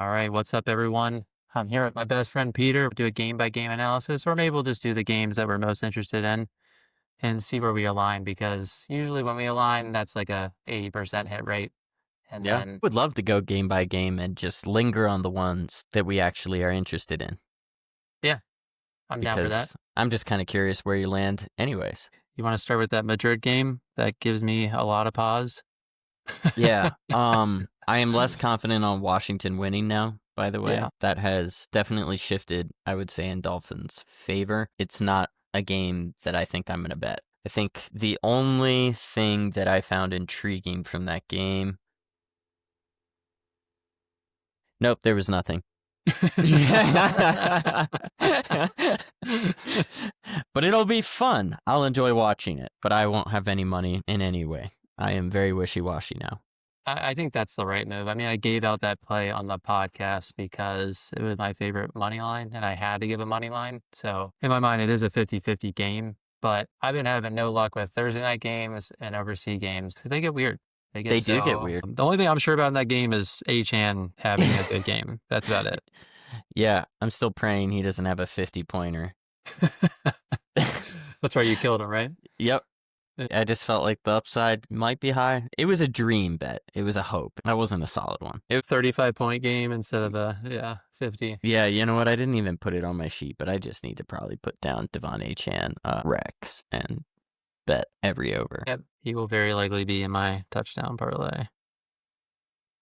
All right, what's up, everyone? I'm here with my best friend Peter. Do a game by game analysis, or maybe we'll just do the games that we're most interested in and see where we align. Because usually when we align, that's like a 80% hit rate. And Yeah, then, would love to go game by game and just linger on the ones that we actually are interested in yeah, I'm down for that. because I'm just kind of curious where you land anyways. You want to start with that Madrid game? That gives me a lot of pause. Yeah, I am less confident on Washington winning now, by the way. Yeah. That has definitely shifted, I would say, in Dolphins' favor. It's not a game that I think I'm going to bet. I think the only thing that I found intriguing from that game, nope, there was nothing. But it'll be fun. I'll enjoy watching it, but I won't have any money in any way. I am very wishy-washy now. I think that's the right move. I mean, I gave out that play on the podcast because it was my favorite money line and I had to give a money line. So in my mind, it is a 50-50 game, but I've been having no luck with Thursday night games and overseas games because they get weird. They get They do get so. weird. The only thing I'm sure about in that game is Achan having a good game. That's about it. Yeah, I'm still praying he doesn't have a 50-pointer. That's right. You killed him, right? Yep. I just felt like the upside might be high. It was a dream bet. It was a hope. That wasn't a solid one. 35-point game instead of a 50. Yeah, you know what? I didn't even put it on my sheet, but I just need to probably put down Devon Achan, Rex, and bet every over. Yep. He will very likely be in my touchdown parlay.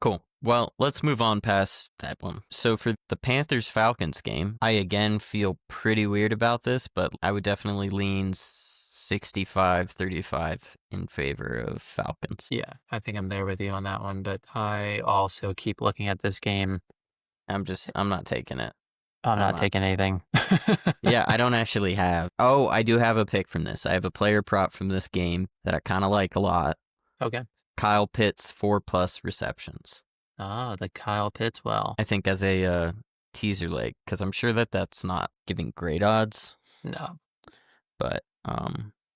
Cool. Well, let's move on past that one. So for the Panthers-Falcons game, I again feel pretty weird about this, but I would definitely lean 65-35 in favor of Falcons. Yeah, I think I'm there with you on that one, but I also keep looking at this game. I'm not taking it. I'm not taking anything. Yeah, I don't actually have. Oh, I do have a pick from this. I have a player prop from this game that I kind of like a lot. Okay. Kyle Pitts, 4+ receptions. Ah, the Kyle Pitts well. I think as a teaser leg, because I'm sure that that's not giving great odds. No. But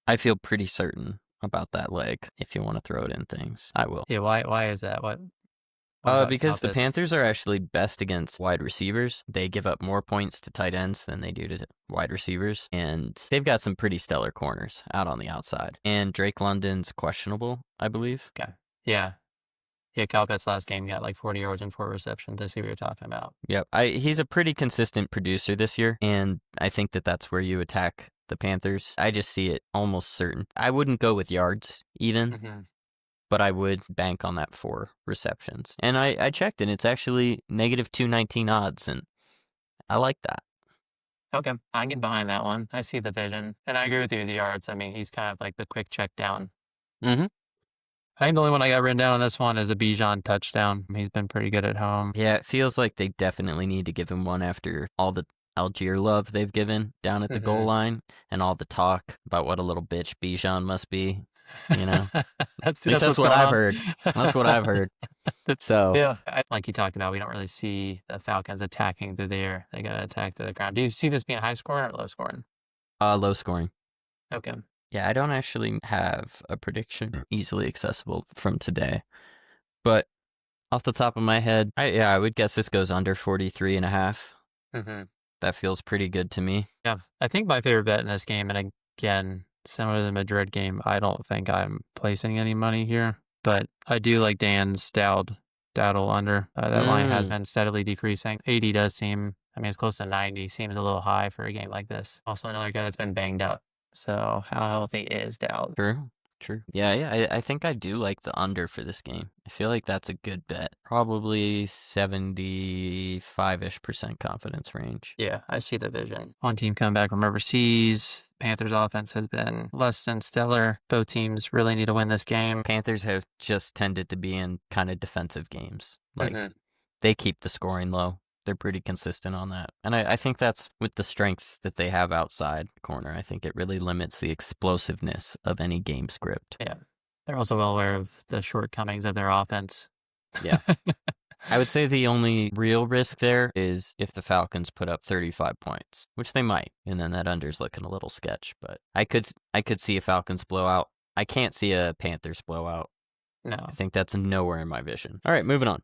I feel pretty certain about that leg. If you want to throw it in things, I will. Yeah, why is that? What about Kyle Because the Pitts? Panthers are actually best against wide receivers. They give up more points to tight ends than they do to wide receivers. And they've got some pretty stellar corners out on the outside. And Drake London's questionable, I believe. Okay. Yeah. Yeah, Kyle Pitts last game got like 40 yards and 4 receptions. I see what you're talking about. Yep. He's a pretty consistent producer this year. And I think that that's where you attack the Panthers. I just see it almost certain. I wouldn't go with yards even. Mm-hmm. But I would bank on that 4 receptions. And I checked, and it's actually negative 219 odds, and I like that. Okay. I can get behind that one. I see the vision. And I agree with you, the yards. I mean, he's kind of like the quick check down. Mm-hmm. I think the only one I got written down on this one is a Bijan touchdown. He's been pretty good at home. Yeah, it feels like they definitely need to give him one after all the Algier love they've given down at the goal line and all the talk about what a little bitch Bijan must be. You know, that's at least that's what I've heard. That's what I've heard. So yeah, like you talked about, we don't really see the Falcons attacking through the air. They got to attack through the ground. Do you see this being high scoring or low scoring? low scoring. Okay. Yeah, I don't actually have a prediction easily accessible from today, but off the top of my head, I would guess this goes under 43.5. Mm-hmm. That feels pretty good to me. Yeah, I think my favorite bet in this game, and again, similar to the Madrid game, I don't think I'm placing any money here, but I do like Dan's Dowdle under. That line has been steadily decreasing. 80 does seem, I mean, it's close to 90, seems a little high for a game like this. Also, another guy that's been banged up. So, how healthy is Dowd? True. Yeah, I think I do like the under for this game. I feel like that's a good bet. Probably 75-ish% confidence range. Yeah, I see the vision. One team coming back from overseas. Panthers offense has been less than stellar. Both teams really need to win this game. Panthers have just tended to be in kind of defensive games. Like, they keep the scoring low. They're pretty consistent on that. And I think that's with the strength that they have outside the corner. I think it really limits the explosiveness of any game script. Yeah. They're also well aware of the shortcomings of their offense. Yeah. I would say the only real risk there is if the Falcons put up 35 points, which they might, and then that under's looking a little sketch. But I could see a Falcons blowout. I can't see a Panthers blowout. No. I think that's nowhere in my vision. All right, moving on.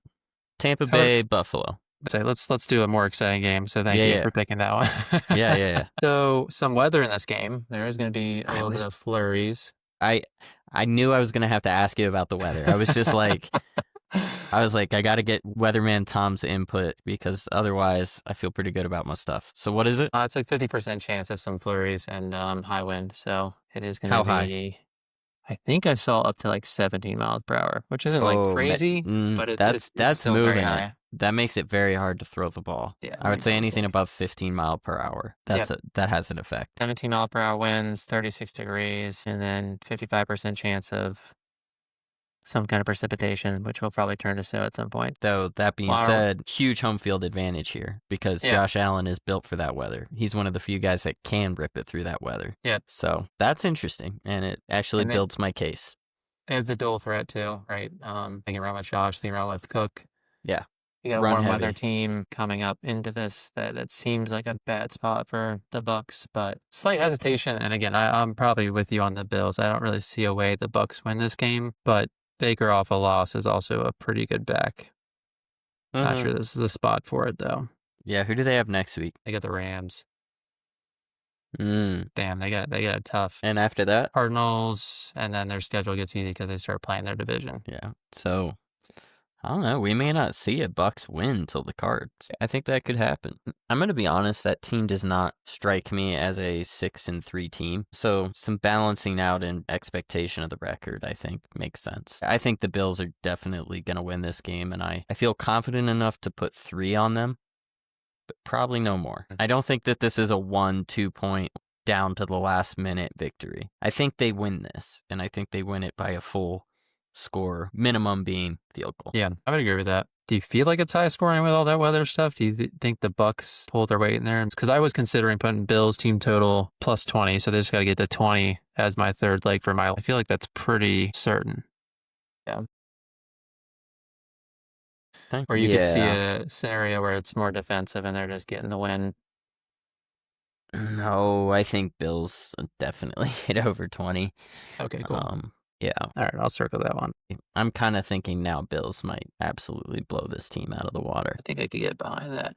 Tampa Bay, Buffalo. So let's do a more exciting game. So thank Yeah, you yeah, for picking that one. yeah, yeah, yeah. So some weather in this game. There is going to be a I little bit was of flurries. I I knew I was gonna have to ask you about the weather. I was just like, I gotta get Weatherman Tom's input because otherwise I feel pretty good about my stuff. So what is it? It's like 50% chance of some flurries and high wind. So it is going to How high? be, I think I saw up to like 17 miles per hour, which isn't like Oh, crazy, but it's it's it's that's still very moving it. high. That makes it very hard to throw the ball. Yeah, I let would me say double anything check. above 15 mile per hour. Yep, That has an effect. 17-mile-per-hour winds, 36 degrees, and then 55% chance of some kind of precipitation, which will probably turn to snow at some point. Though that being Wow. said, huge home field advantage here because Yeah, Josh Allen is built for that weather. He's one of the few guys that can rip it through that weather. yeah, So that's interesting, and it actually and then builds my case. they have the dual threat too, right? Thinking around with Josh, thinking around with Cook. Yeah, You got a run warm weather heavy. team coming up into this that seems like a bad spot for the Bucks, but slight hesitation. And again, I'm probably with you on the Bills. I don't really see a way the Bucks win this game, but Baker off a loss is also a pretty good back. Not Hmm. sure this is a spot for it though. Yeah, who do they have next week? They got the Rams. Mm. Damn, they got a tough And after that, Cardinals, and then their schedule gets easy because they start playing their division. yeah. So I don't know. We may not see a Bucks win till the Cards. I think that could happen. I'm gonna be honest. That team does not strike me as a 6-3 team. So some balancing out and expectation of the record, I think, makes sense. I think the Bills are definitely gonna win this game, and I feel confident enough to put 3 on them, but probably no more. I don't think that this is a 1-2 point down to the last minute victory. I think they win this, and I think they win it by a full score, minimum being field goal. Yeah, I would agree with that. Do you feel like it's high scoring with all that weather stuff? Do you think the Bucks pull their weight in there? Because I was considering putting Bills team total plus 20, so they just got to get to 20 as my third leg for my. I feel like that's pretty certain. Yeah. Or you could see Yeah. a scenario where it's more defensive and they're just getting the win. No, I think Bills definitely hit over 20. Okay, cool. Um, yeah, All right, I'll circle that one. I'm kind of thinking now Bills might absolutely blow this team out of the water. I think I could get behind that.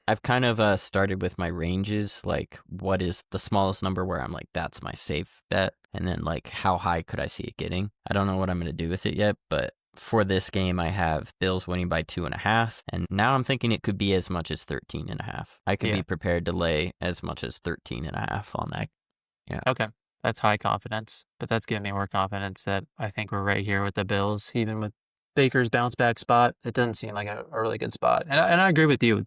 I've kind of started with my ranges, like what is the smallest number where I'm like, that's my safe bet, and then like how high could I see it getting? I don't know what I'm gonna do with it yet, but for this game, I have Bills winning by 2.5, and now I'm thinking it could be as much as 13.5. I could Yeah. be prepared to lay as much as 13.5 on that. Yeah. Okay. That's high confidence, but that's giving me more confidence that I think we're right here with the Bills, even with Baker's bounce back spot. It doesn't seem like a really good spot. And I agree with you.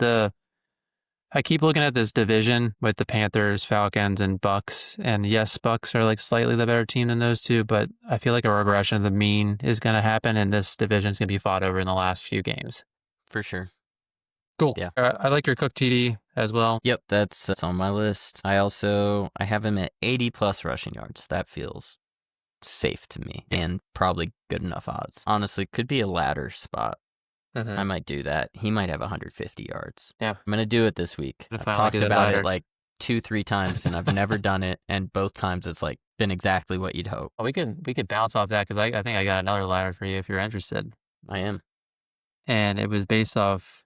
I keep looking at this division with the Panthers, Falcons, and Bucks. And yes, Bucks are like slightly the better team than those two, but I feel like a regression of the mean is going to happen, and this division is going to be fought over in the last few games. For sure. Cool. Yeah. I like your Cook TD as well. Yep, that's on my list. I have him at 80 plus rushing yards. That feels safe to me Yeah. and probably good enough odds. Honestly, could be a ladder spot. Mm-hmm. I might do that. He might have 150 yards. Yeah. I'm going to do it this week. Gonna I've finally do talked that about it ladder. like 2-3 times and I've never done it, and both times it's like been exactly what you'd hope. Well, we could bounce off that because I think I got another ladder for you if you're interested. I am. And it was based off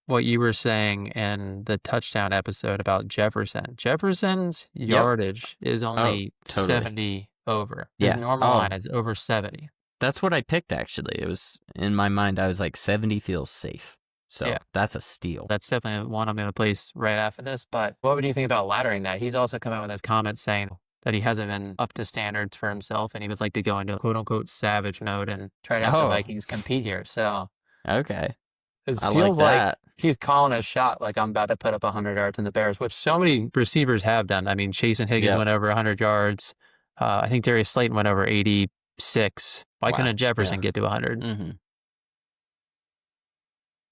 what you were saying in the touchdown episode about Jefferson. Jefferson's Yep. yardage is Oh, only totally. 70 over. His Yeah. normal Oh, line is over 70. that's what I picked actually. It was in my mind, I was like 70 feels safe. So Yeah. that's a steal. That's definitely one I'm going to place right after this. But what would you think about laddering that? He's also come out with his comments saying that he hasn't been up to standards for himself and he would like to go into quote unquote savage mode and try to have the Oh, Vikings compete here. So okay. it I like feels like that. he's calling a shot like I'm about to put up 100 yards in the Bears, which so many receivers have done. I mean, Chase and Higgins Yep. went over 100 yards. I think Darius Slayton went over 86. Why couldn't Wow. Jefferson Yeah. get to 100? Mm-hmm.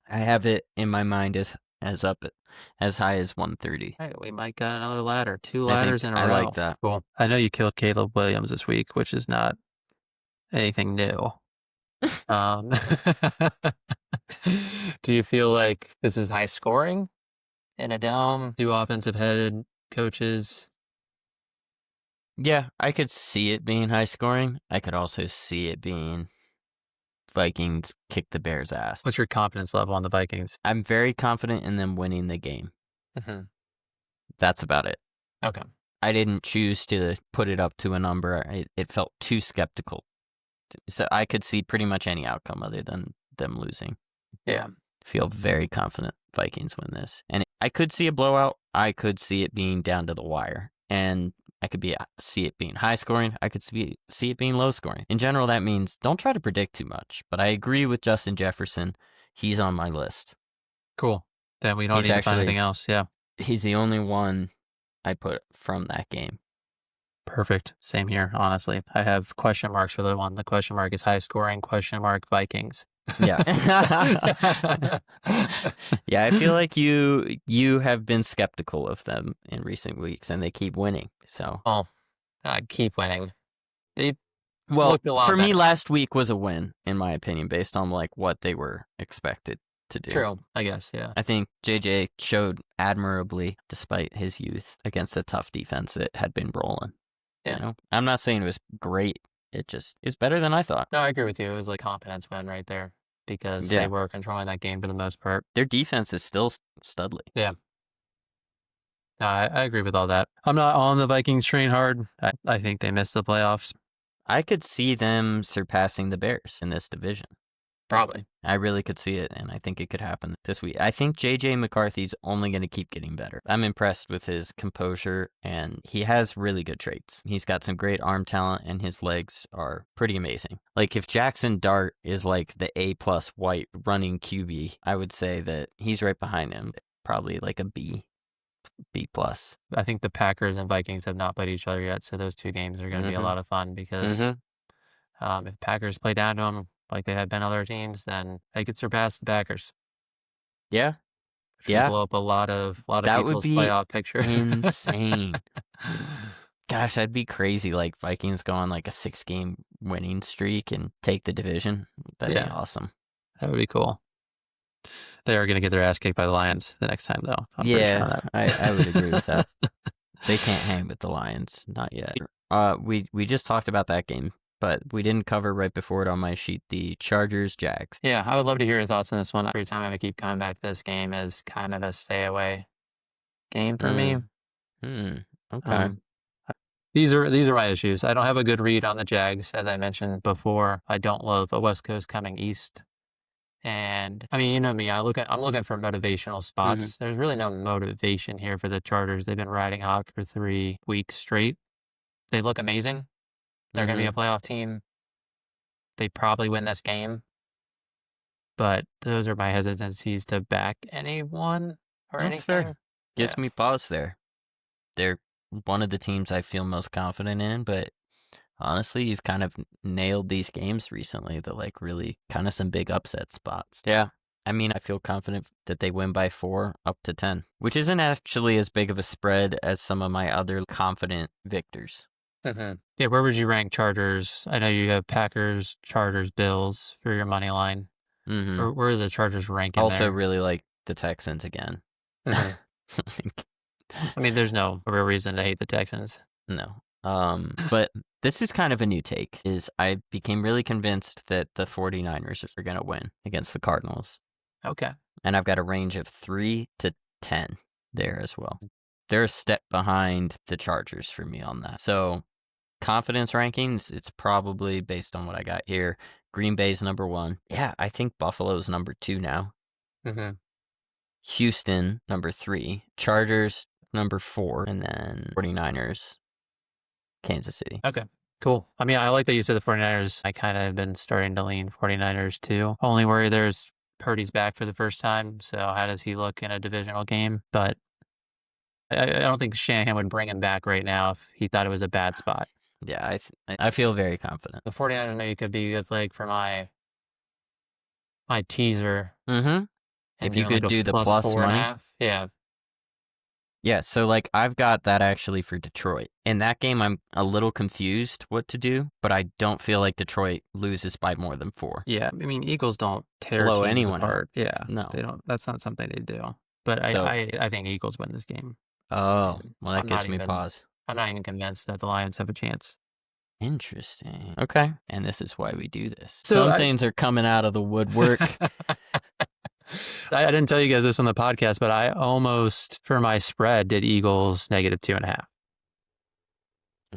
I have it in my mind as up as high as 130. Hey, we might got another ladder. Two I think ladders in a I like row. that. Cool. I know you killed Caleb Williams this week, which is not anything new. Um, do you feel like this is high scoring in a dome? Two offensive headed coaches. Yeah, I could see it being high scoring. I could also see it being Vikings kick the Bears' ass. What's your confidence level on the Vikings? I'm very confident in them winning the game. Mm-hmm. That's about it. Okay. I didn't choose to put it up to a number. It felt too skeptical. So I could see pretty much any outcome other than them losing. Yeah. Feel very confident Vikings win this. And I could see a blowout. I could see it being down to the wire. And I could see it being high scoring. I could see it being low scoring. In general, that means don't try to predict too much. But I agree with Justin Jefferson. He's on my list. Cool. Then we don't need to find anything else. Yeah. He's the only one I put from that game. Perfect. Same here, honestly. I have question marks for the one. The question mark is high scoring, question mark Vikings. Yeah. Yeah, I feel like you have been skeptical of them in recent weeks, and they keep winning. So, keep winning. They well, looked a lot for me, better. last week was a win, in my opinion, based on like what they were expected to do. True, I guess, yeah. I think JJ showed admirably, despite his youth, against a tough defense that had been rolling. Yeah. You know? I'm not saying it was great. It just is better than I thought. No, I agree with you. It was like confidence win right there because they were controlling that game for the most part. Their defense is still studly. Yeah. No, I agree with all that. I'm not on the Vikings train hard. I think they missed the playoffs. I could see them surpassing the Bears in this division. Probably. I really could see it, and I think it could happen this week. I think J.J. McCarthy's only going to keep getting better. I'm impressed with his composure, and he has really good traits. He's got some great arm talent, and his legs are pretty amazing. Like, if Jackson Dart is like the A+ white running QB, I would say that he's right behind him. Probably like a B+. I think the Packers and Vikings have not played each other yet, so those two games are going to be a lot of fun because if Packers play down to them like they have been other teams, then they could surpass the Packers. Yeah. Which would blow up a lot of that people's playoff picture. Insane. Gosh, that'd be crazy. Like Vikings go on like a 6-game winning streak and take the division. That'd be awesome. That would be cool. They are going to get their ass kicked by the Lions the next time, though. I'm pretty sure on that. I would agree with that. They can't hang with the Lions, not yet. We just talked about that game, but we didn't cover right before it on my sheet the Chargers-Jags. Yeah, I would love to hear your thoughts on this one. Every time I keep coming back to this game is kind of a stay away game for me. Okay. These are my issues. I don't have a good read on the Jags, as I mentioned before. I don't love a West Coast coming east. And I mean, you know me, I'm looking for motivational spots. There's really no motivation here for the Chargers. They've been riding hot for 3 weeks straight. They look amazing. They're going to be a playoff team. They probably win this game. But those are my hesitancies to back anyone or anything. Fair. Gives me pause there. They're one of the teams I feel most confident in, but honestly, you've kind of nailed these games recently, the like really kind of some big upset spots. Yeah. I mean, I feel confident that they win by 4 up to 10, which isn't actually as big of a spread as some of my other confident victors. Yeah, where would you rank Chargers? I know you have Packers, Chargers, Bills for your money line. Where are the Chargers ranking also there? Really like the Texans again. I mean, there's no real reason to hate the Texans. No. But this is kind of a new take, is I became really convinced that the 49ers are going to win against the Cardinals. Okay. And I've got a range of 3 to 10 there as well. They're a step behind the Chargers for me on that. So confidence rankings, it's probably based on what I got here. Green Bay's number 1. Yeah, I think Buffalo's number 2 now. Houston, number 3. Chargers, number 4. And then 49ers, Kansas City. Okay, cool. I mean, I like that you said the 49ers. I kind of have been starting to lean 49ers too. Only worry there's Purdy's back for the first time. So how does he look in a divisional game? But I don't think Shanahan would bring him back right now if he thought it was a bad spot. Yeah, I feel very confident. The 49ers maybe could be a good leg for my teaser. If you could do the plus money. Yeah. Yeah, so like I've got that actually for Detroit. In that game, I'm a little confused what to do, but I don't feel like Detroit loses by more than 4. Yeah, I mean, Eagles don't tear Blow teams anyone apart. Yeah, no, they don't. That's not something they do. But I think Eagles win this game. Oh, well, that gives me pause. I'm not even convinced that the Lions have a chance. Interesting. Okay. And this is why we do this. So Some things are coming out of the woodwork. I didn't tell you guys this on the podcast, but I almost, for my spread, did Eagles -2.5.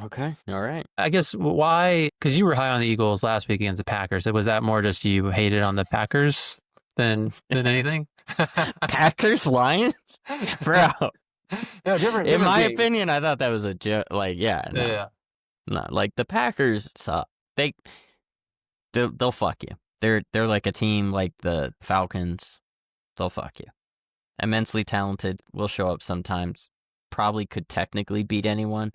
Okay. All right. I guess why? Because you were high on the Eagles last week against the Packers. Was that more just you hated on the Packers than anything? Packers Lions? Bro. No, different. In my game. opinion, I thought that was a joke. Like, yeah. No. Yeah. No. Like, the Packers suck. They'll fuck you. They're like a team like the Falcons. They'll fuck you. Immensely talented, will show up sometimes. Probably could technically beat anyone.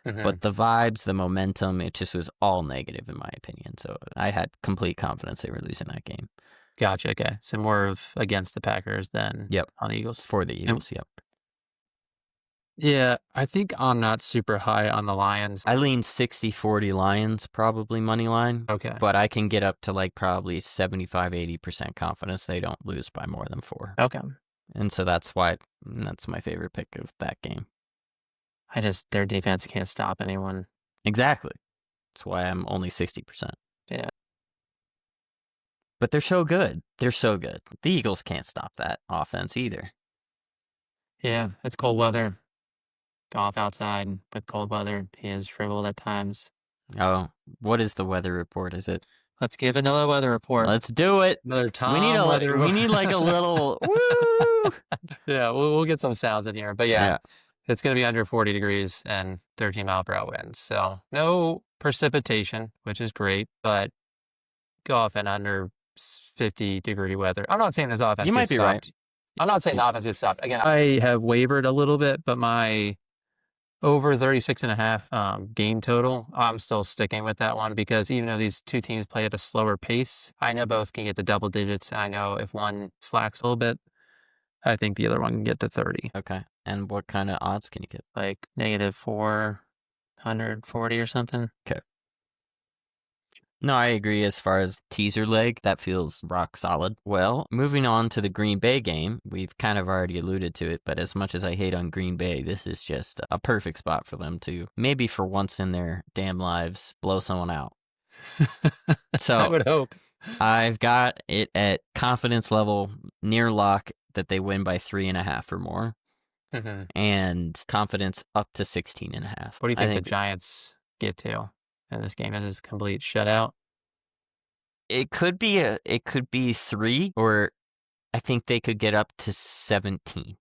But the vibes, the momentum, it just was all negative in my opinion. So I had complete confidence they were losing that game. Gotcha. Okay. So more of against the Packers than on the Eagles. For the Eagles, yep. Yeah, I think I'm not super high on the Lions. I lean 60-40 Lions, probably money line. Okay. But I can get up to like probably 75-80% confidence they don't lose by more than 4. Okay. And so that's why that's my favorite pick of that game. Their defense can't stop anyone. Exactly. That's why I'm only 60%. Yeah. But they're so good. They're so good. The Eagles can't stop that offense either. Yeah, it's cold weather. Golf outside with cold weather. He is shriveled at times. Oh, what is the weather report? Is it? Let's give another weather report. Let's do it. Another Tom weather. We need like a little woo. Yeah, we'll get some sounds in here. But yeah. It's going to be under 40 degrees and 13-mile-per-hour winds. So no precipitation, which is great, but golf in under 50-degree weather. I'm not saying this offense You might be right. I'm not saying the offense gets stopped. Again, I have wavered a little bit, but my over 36.5 game total, I'm still sticking with that one because even though these two teams play at a slower pace, I know both can get to double digits. I know if one slacks a little bit, I think the other one can get to 30. Okay. And what kind of odds can you get? Like -440 or something. Okay. No, I agree as far as teaser leg. That feels rock solid. Well, moving on to the Green Bay game. We've kind of already alluded to it, but as much as I hate on Green Bay, this is just a perfect spot for them to, maybe for once in their damn lives, blow someone out. So I would hope. I've got it at confidence level near lock that they win by 3.5 or more. And confidence up to 16.5. What do you think the Giants get to in this game? Is this a complete shutout? It could be 3, or I think they could get up to 17.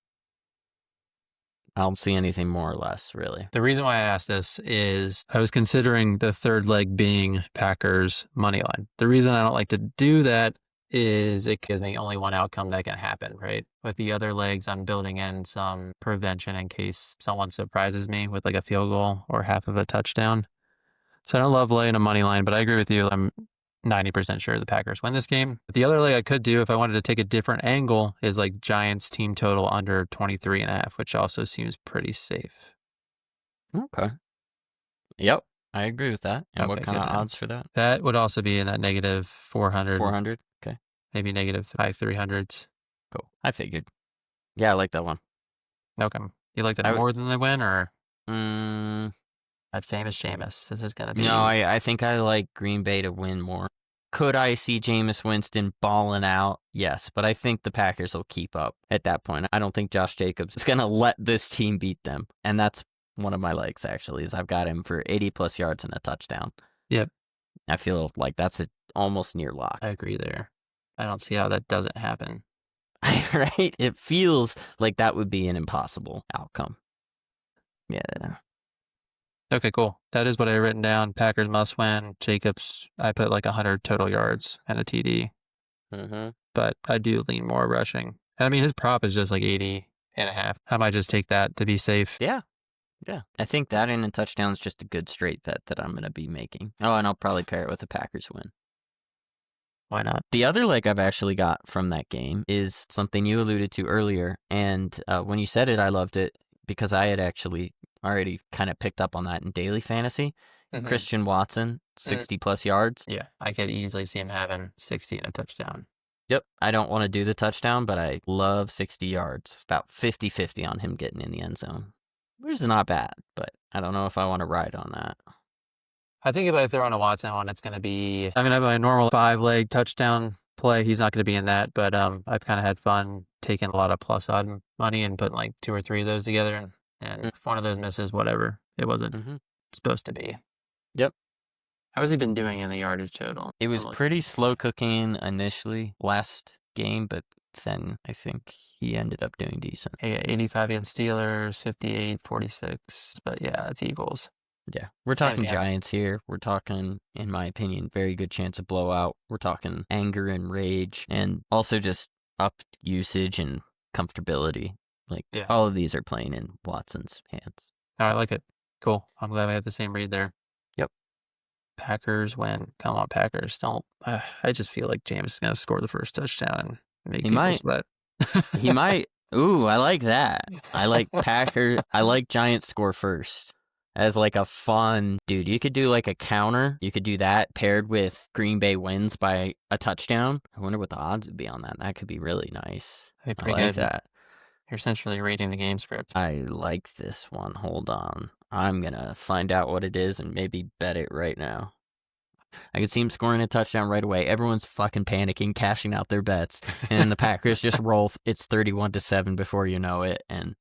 I don't see anything more or less, really. The reason why I asked this is I was considering the third leg being Packers money line. The reason I don't like to do that is it gives me only one outcome that can happen, right? With the other legs, I'm building in some prevention in case someone surprises me with like a field goal or half of a touchdown. So I don't love laying a money line, but I agree with you. I'm 90% sure the Packers win this game. But the other leg I could do if I wanted to take a different angle is like Giants team total under 23.5, which also seems pretty safe. Okay. Yep, I agree with that. And what kind of odds for that? That would also be in that negative 400. 400? Okay. Maybe negative high 300s. Cool. I figured. Yeah, I like that one. Okay. You like that more than they win, or? That famous Jameis. This is going to be... No, I think I like Green Bay to win more. Could I see Jameis Winston balling out? Yes, but I think the Packers will keep up at that point. I don't think Josh Jacobs is going to let this team beat them. And that's one of my legs, actually, is I've got him for 80-plus yards and a touchdown. Yep. I feel like that's almost near lock. I agree there. I don't see how that doesn't happen. Right? It feels like that would be an impossible outcome. Yeah. Okay, cool. That is what I have written down. Packers must win. Jacobs, I put like 100 total yards and a TD. But I do lean more rushing. I mean, his prop is just like 80.5. I might just take that to be safe. Yeah. I think that and a touchdown is just a good straight bet that I'm going to be making. Oh, and I'll probably pair it with a Packers win. Why not? The other leg I've actually got from that game is something you alluded to earlier. And when you said it, I loved it because I had actually already kind of picked up on that in daily fantasy. Christian Watson, 60-plus yards. Yeah, I could easily see him having 60 and a touchdown. Yep, I don't want to do the touchdown, but I love 60 yards. About 50-50 on him getting in the end zone, which is not bad, but I don't know if I want to ride on that. I think if I throw in a Watson one, it's going to be, I'm going to have my normal 5-leg touchdown play. He's not going to be in that, but I've kind of had fun taking a lot of plus odd money and putting like 2 or 3 of those together. And if one of those misses, whatever, it wasn't supposed to be. Yep. How has he been doing in the yardage total? It was pretty slow cooking initially last game, but then I think he ended up doing decent. Yeah, 85 against Steelers, 58, 46. But yeah, it's Eagles. Yeah, we're talking Giants here. We're talking, in my opinion, very good chance of blowout. We're talking anger and rage, and also just up usage and comfortability. Like, all of these are playing in Watson's hands. I like it. Cool. I'm glad we have the same read there. Yep. Packers win. Come on, Packers. Don't. I just feel like James is going to score the first touchdown and make people sweat. He might. Ooh, I like that. I like I like Giants score first. As like a fun, dude, you could do like a counter. You could do that paired with Green Bay wins by a touchdown. I wonder what the odds would be on that. That could be really nice. I like that. You're essentially reading the game script. I like this one. Hold on. I'm going to find out what it is and maybe bet it right now. I can see him scoring a touchdown right away. Everyone's fucking panicking, cashing out their bets. And the Packers just roll. It's 31-7 before you know it. And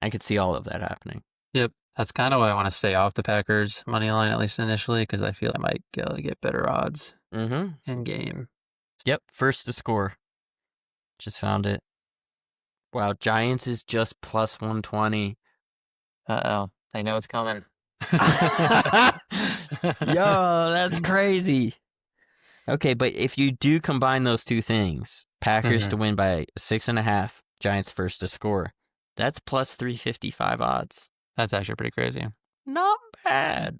I could see all of that happening. Yep. That's kind of why I want to stay off the Packers money line, at least initially, because I feel I might be able to get better odds in game. Yep, first to score. Just found it. Wow, Giants is just plus 120. Uh-oh. I know it's coming. Yo, that's crazy. Okay, but if you do combine those two things, Packers to win by 6.5, Giants first to score, that's plus 355 odds. That's actually pretty crazy. Not bad.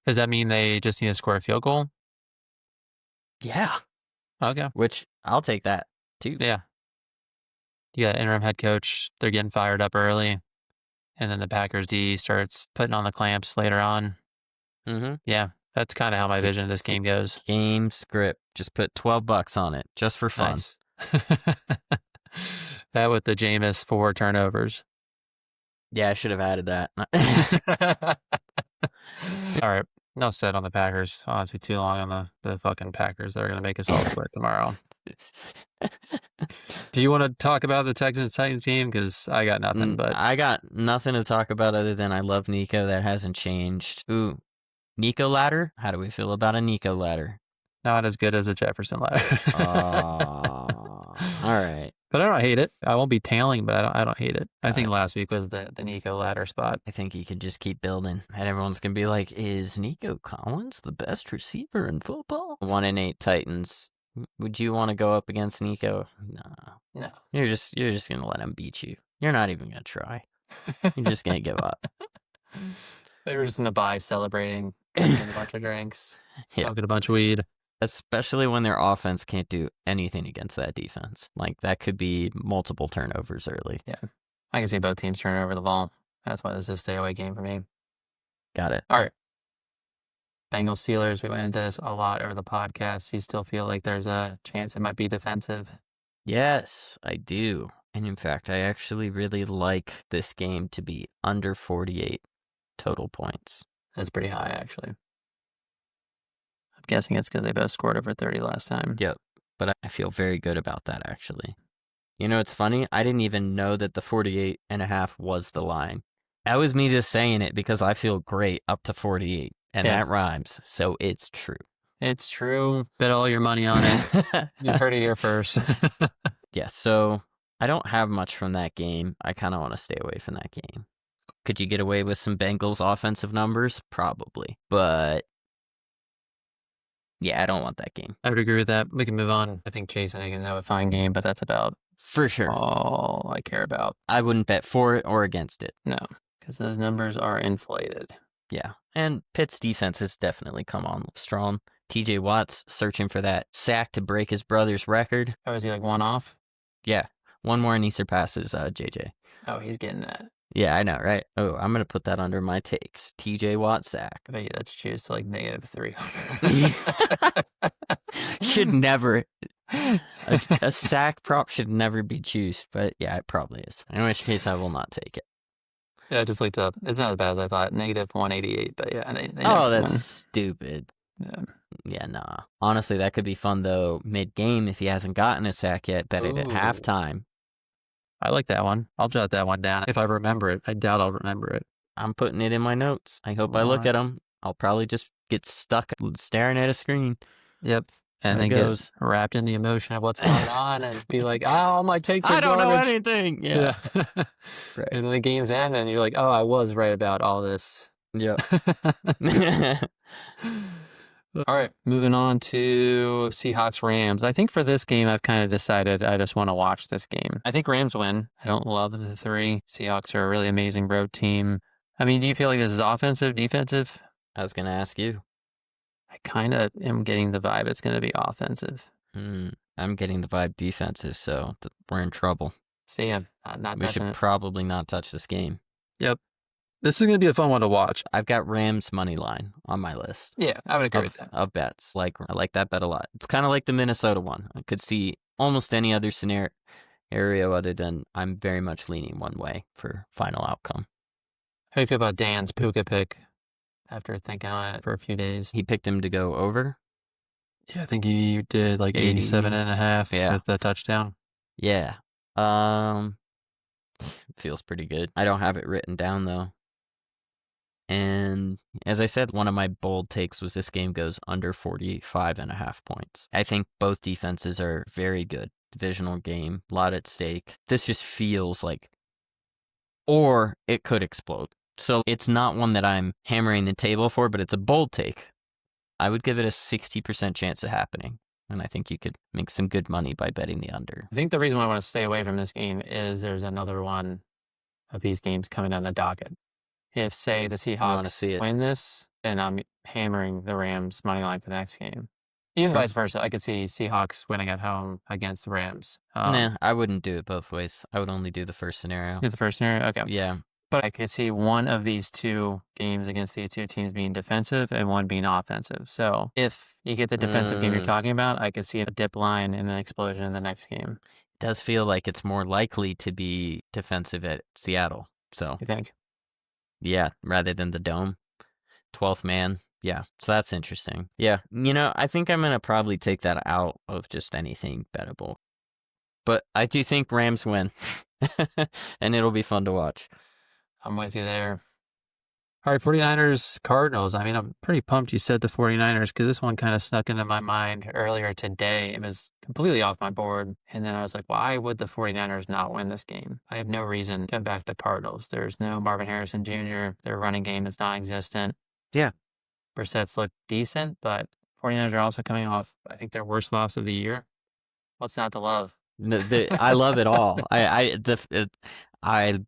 Does that mean they just need to score a field goal? Yeah. Okay. Which, I'll take that, too. Yeah. You got interim head coach. They're getting fired up early. And then the Packers D starts putting on the clamps later on. Yeah, that's kind of how my vision of this game goes. Game script. Just put $12 on it, just for fun. Nice. That with the Jameis 4 turnovers. Yeah, I should have added that. All right. No said on the Packers. Honestly, too long on the fucking Packers. They're going to make us all sweat tomorrow. Do you want to talk about the Texans-Titans game? Because I got nothing. But I got nothing to talk about other than I love Nico. That hasn't changed. Ooh, Nico ladder? How do we feel about a Nico ladder? Not as good as a Jefferson ladder. All right. But I don't hate it. I won't be tailing, but I don't hate it. I think last week was the Nico ladder spot. I think you could just keep building. And everyone's going to be like, is Nico Collins the best receiver in football? 1-8 Titans. Would you want to go up against Nico? No. You're just going to let him beat you. You're not even going to try. You're just going to give up. They were just in the bye celebrating, drinking a bunch of drinks, smoking a bunch of weed. Especially when their offense can't do anything against that defense. Like, that could be multiple turnovers early. Yeah. I can see both teams turning over the ball. That's why this is a stay-away game for me. Got it. All right. Bengals Steelers, we went into this a lot over the podcast. Do you still feel like there's a chance it might be defensive? Yes, I do. And in fact, I actually really like this game to be under 48 total points. That's pretty high, actually. I'm guessing it's because they both scored over 30 last time. Yep, but I feel very good about that, actually. You know, it's funny. I didn't even know that the 48.5 was the line. That was me just saying it because I feel great up to 48, and that rhymes, so it's true. It's true. Bet all your money on it. You heard it here first. Yeah, so I don't have much from that game. I kind of want to stay away from that game. Could you get away with some Bengals offensive numbers? Probably. But yeah, I don't want that game. I would agree with that. We can move on. I think Chase and I can have a fine game, but that's about for sure all I care about. I wouldn't bet for it or against it. No, because those numbers are inflated. Yeah, and Pitt's defense has definitely come on strong. TJ Watt's searching for that sack to break his brother's record. Oh, is he like one off? Yeah, one more and he surpasses JJ. Oh, he's getting that. Yeah, I know, right? Oh, I'm going to put that under my takes. TJ Watt sack. I bet you that's choose to like -300. Should never. A sack prop should never be juiced, but yeah, it probably is. In which case, I will not take it. Yeah, I just looked up. It's not as bad as I thought. -188, but yeah, they Oh, actually that's won. stupid. Yeah. Yeah, nah. Honestly, that could be fun though. Mid-game, if he hasn't gotten a sack yet, bet it at Ooh, halftime. I like that one. I'll jot that one down if I remember it. I doubt I'll remember it. I'm putting it in my notes. I hope I look What? at them. I'll probably just get stuck staring at a screen. Yep. That's how And it then get goes. wrapped in the emotion of what's going on and be like, "Oh, all my takes are I don't know garbage." anything. Yeah. Yeah. Right. And then the game's end, and you're like, "Oh, I was right about all this." Yep. All right, moving on to Seahawks Rams. I think for this game, I've kind of decided I just want to watch this game. I think Rams win. I don't love the three. Seahawks are a really amazing road team. I mean, do you feel like this is offensive, defensive? I was gonna ask you. I kind of am getting the vibe it's going to be offensive. I'm getting the vibe defensive, so we're in trouble. So yeah, not We touching should it. probably not touch this game. Yep. This is going to be a fun one to watch. I've got Rams money line on my list Yeah, I would agree with that. of bets. I like that bet a lot. It's kind of like the Minnesota one. I could see almost any other scenario other than I'm very much leaning one way for final outcome. How do you feel about Dan's Puka pick after thinking on it for a few days? He picked him to go over Yeah, I think he did like 87 80. and a half Yeah. with the touchdown. Yeah. Feels pretty good. I don't have it written down though. And as I said, one of my bold takes was this game goes under 45.5 points. I think both defenses are very good. Divisional game, a lot at stake. This just feels like, or it could explode. So it's not one that I'm hammering the table for, but it's a bold take. I would give it a 60% chance of happening. And I think you could make some good money by betting the under. I think the reason why I want to stay away from this game is there's another one of these games coming down the docket. If, say, the You want to Seahawks see it? win this, then I'm hammering the Rams money line for the next game. Even Sure. vice versa, I could see Seahawks winning at home against the Rams. Nah, I wouldn't do it both ways. I would only do the first scenario. The first scenario, okay. Yeah. But I could see one of these two games against these two teams being defensive and one being offensive. So if you get the defensive game you're talking about, I could see a dip line and an explosion in the next game. It does feel like it's more likely to be defensive at Seattle. So, You think? yeah, rather than the dome. 12th man. Yeah, so that's interesting. Yeah, I think I'm going to probably take that out of just anything bettable. But I do think Rams win. And it'll be fun to watch. I'm with you there. All right, 49ers, Cardinals. I mean, I'm pretty pumped you said the 49ers because this one kind of snuck into my mind earlier today. It was completely off my board. And then I was like, why would the 49ers not win this game? I have no reason to back the Cardinals. There's no Marvin Harrison Jr., their running game is non existent. Yeah, Brissett's look decent, but 49ers are also coming off, I think, their worst loss of the year. What's not to love? I love it all. I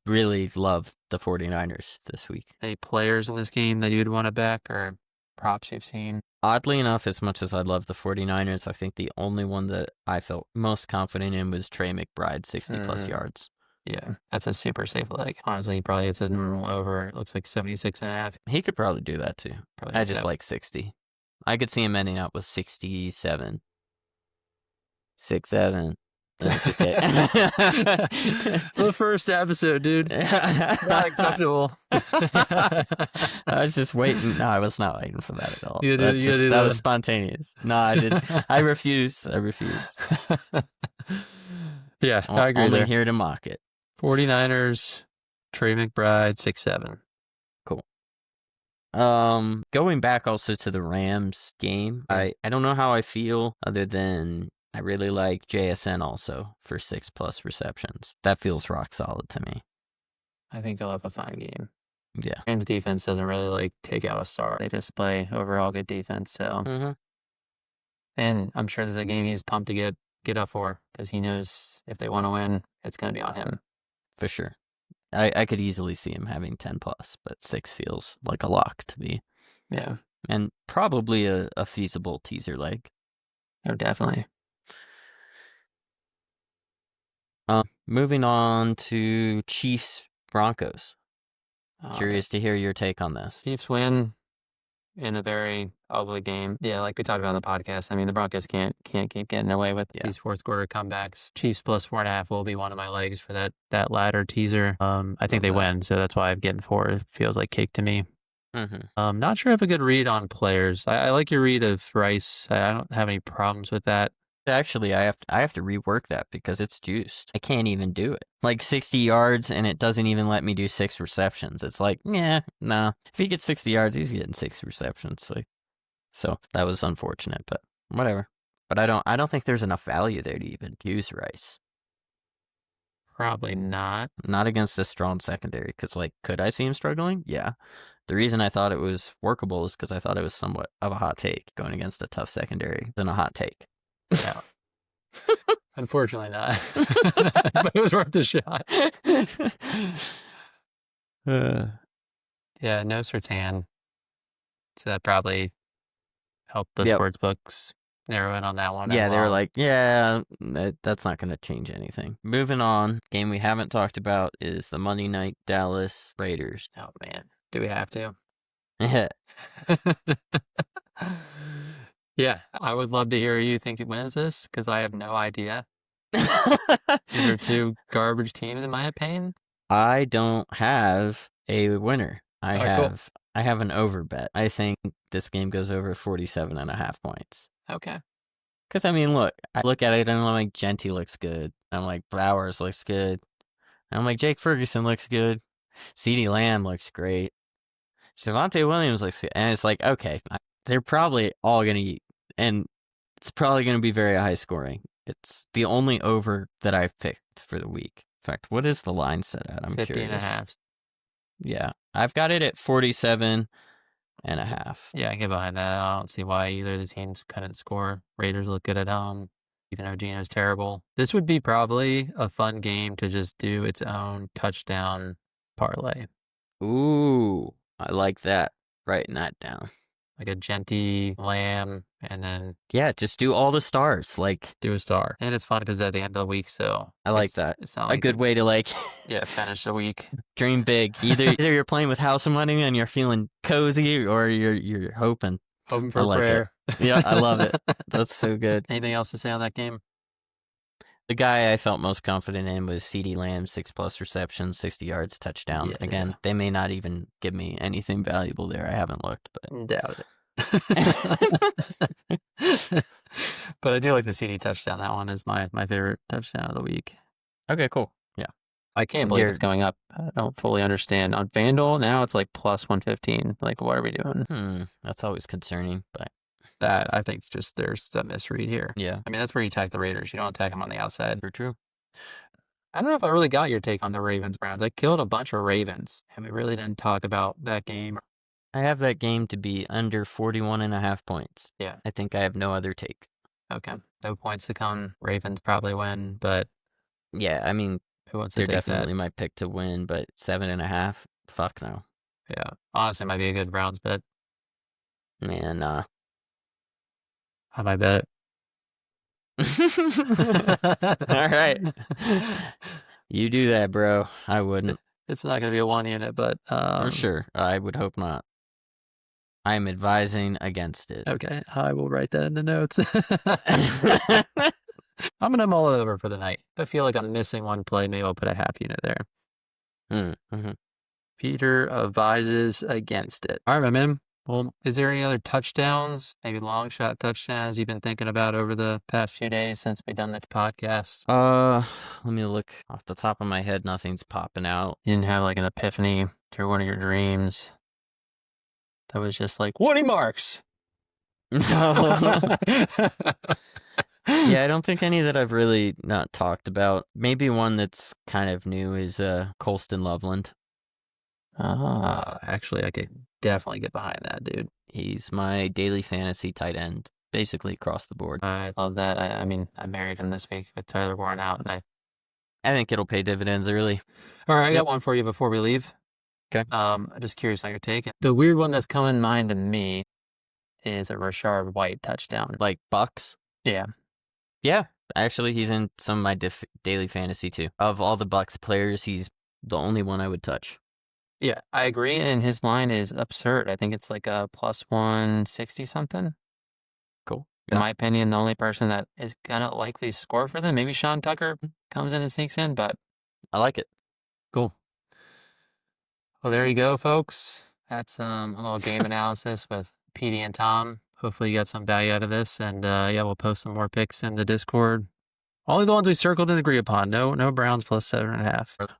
really love the 49ers this week. Any players in this game that you'd want to back or props you've seen? Oddly enough, as much as I love the 49ers, I think the only one that I felt most confident in was Trey McBride, 60-plus yards. Yeah, that's a super safe leg. Honestly, probably it's a normal over. It looks like 76 and a half. He could probably do that too. Probably I just like 60. I could see him ending up with 67. 6-7. Just kidding. The first episode, dude. Not acceptable. I was just waiting. No, I was not waiting for that at all. That was spontaneous. No, I did. I refuse. Yeah, I agree Only there. here to mock it. 49ers, Trey McBride, 6-7. Cool. Going back also to the Rams game, I don't know how I feel other than I really like JSN also for 6+ receptions. That feels rock solid to me. I think they'll have a fine game. Yeah. Rams defense doesn't really take out a star. They just play overall good defense. So, and I'm sure there's a game he's pumped to get up for because he knows if they want to win, it's going to be on him. For sure. I could easily see him having 10+, but 6 feels like a lock to me. Yeah. And probably a feasible teaser leg. Oh, definitely. Moving on to Chiefs Broncos. Oh, Curious to hear your take on this. Chiefs win. in a very ugly game. Yeah, like we talked about on the podcast. I mean, the Broncos can't keep getting away with these fourth quarter comebacks. Chiefs plus 4.5 will be one of my legs for that ladder teaser. I think they win, so that's why I'm getting 4. It feels like cake to me. Not sure I have a good read on players. I like your read of Rice. I don't have any problems with that. Actually, I have to rework that because it's juiced. I can't even do it. Like 60 yards, and it doesn't even let me do 6 receptions. It's like, yeah, nah. If he gets 60 yards, he's getting 6 receptions. Like, so that was unfortunate, but whatever. But I don't think there's enough value there to even use Rice. Probably not. Not against a strong secondary, because, like, could I see him struggling? Yeah. The reason I thought it was workable is because I thought it was somewhat of a hot take going against a tough secondary than a hot take. Yeah. Unfortunately not. But it was worth a shot. Yeah, no Sertan. So that probably helped the sports books narrow in on that one. Yeah, they were like, yeah, that's not going to change anything. Moving on, game we haven't talked about is the Monday night Dallas Raiders. Oh, man. Do we have to? Yeah. Yeah, I would love to hear you think it wins this, because I have no idea. These are two garbage teams, in my opinion. I don't have a winner. I Cool. have an over bet. I think this game goes over 47.5 points. Okay. Because, I mean, look, I look at it and I'm like, Genty looks good. I'm like, Bowers looks good. And I'm like, Jake Ferguson looks good. CeeDee Lamb looks great. Javonte Williams looks good. And it's like, okay, they're probably all going to eat. And it's probably going to be very high scoring. It's the only over that I've picked for the week. In fact, what is the line set at? I'm 50 curious. and a half. Yeah, I've got it at 47.5. Yeah, I get behind that. I don't see why either of the teams couldn't score. Raiders look good at home, even though Gino's terrible. This would be probably a fun game to just do its own touchdown parlay. Ooh, I like that. Writing that down. Like a Genty, Lamb, and then... Yeah, just do all the stars. Like, do a star. And it's fun because at the end of the week, so... I like that. It's not like a good way to, like... yeah, finish the week. Dream big. Either you're playing with house money and you're feeling cozy, or you're hoping. Hoping for a prayer. Yeah, I love it. That's so good. Anything else to say on that game? The guy I felt most confident in was CeeDee Lamb, 6+ receptions, 60 yards, touchdown. Yeah, again, they may not even give me anything valuable there. I haven't looked, but doubt it. But I do like the CD touchdown. That one is my favorite touchdown of the week. Okay, cool. Yeah. I can't believe it's going up. I don't fully understand. On FanDuel, now it's like plus 115. Like, what are we doing? That's always concerning, but... that, I think, just there's a misread here. Yeah. I mean, that's where you attack the Raiders. You don't attack them on the outside. True. I don't know if I really got your take on the Ravens-Browns. I killed a bunch of Ravens, and we really didn't talk about that game. I have that game to be under 41.5 points. Yeah. I think I have no other take. Okay. No points to come. Ravens probably win, but... yeah, I mean, who wants to they're take definitely that? my pick to win, but 7.5? Fuck no. Yeah. Honestly, it might be a good Browns bet. Man, nah. I might bet it. All right. You do that, bro. I wouldn't. It's not going to be a 1 unit, but... for sure. I would hope not. I'm advising against it. Okay. I will write that in the notes. I'm going to mull it over for the night. If I feel like I'm missing one play, maybe I'll put a half unit there. Mm-hmm. Peter advises against it. All right, my man. Well, is there any other touchdowns, maybe long shot touchdowns you've been thinking about over the past few days since we've done the podcast? Let me look off the top of my head. Nothing's popping out. You didn't have like an epiphany through one of your dreams that was just like, Woody Marks! No. Yeah, I don't think any that I've really not talked about. Maybe one that's kind of new is Colston Loveland. Actually, I could definitely get behind that, dude. He's my daily fantasy tight end, basically across the board. I love that. I mean, I married him this week with Tyler worn out, and I think it'll pay dividends early. All right, I got one for you before we leave. Okay. I'm just curious how you're taking. The weird one that's come in mind to me is a Rashard White touchdown. Like Bucks? Yeah. Yeah, actually, he's in some of my daily fantasy too. Of all the Bucks players, he's the only one I would touch. Yeah, I agree, and his line is absurd. I think it's like a plus 160 something. Cool. In Yeah, my opinion, the only person that is gonna likely score for them, maybe Sean Tucker comes in and sneaks in, but I like it. cool. Well, there you go, folks. That's a little game analysis with PD and Tom. Hopefully you got some value out of this, and yeah, we'll post some more picks in the Discord. Only the ones we circled and agree upon. No Browns plus 7.5.